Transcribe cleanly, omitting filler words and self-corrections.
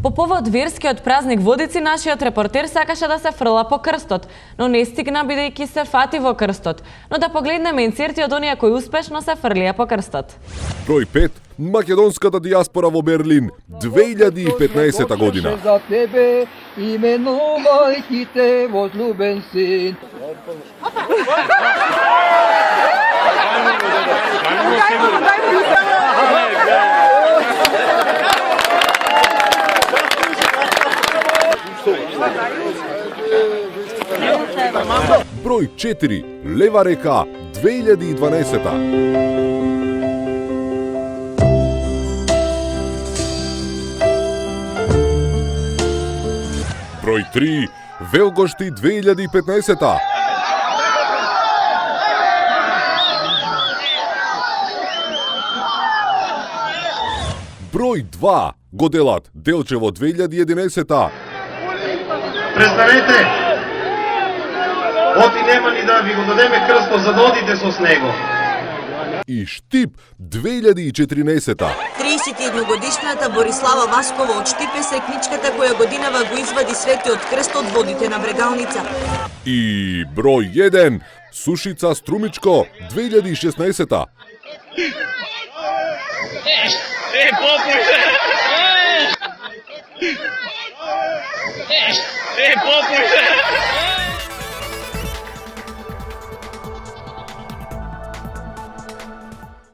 По повод верскиот празник Водици, нашиот репортер сакаше да се фрла по крстот, но не стигна бидејќи се фати во крстот. Но да погледнеме инцерти од оние кои успешно се фрлија по крстот. Број 5. Македонската диаспора во Берлин, 2015 година. За тебе именувајќи те возлюбен син. Број 4. Лева река, 2012. Број 3. Велгошти 2015. Број 2. Годелат Делчево 2011. Престанете! Оти нема ни да ви го дадеме крстот за да одите со снего. И Штип 2014. 31-годишната Борислава Васкова од Штип е секничката која годинава го извади светиот крст од водите на Брегалница. И број 1. Сушица Струмичко 2016. Попујте!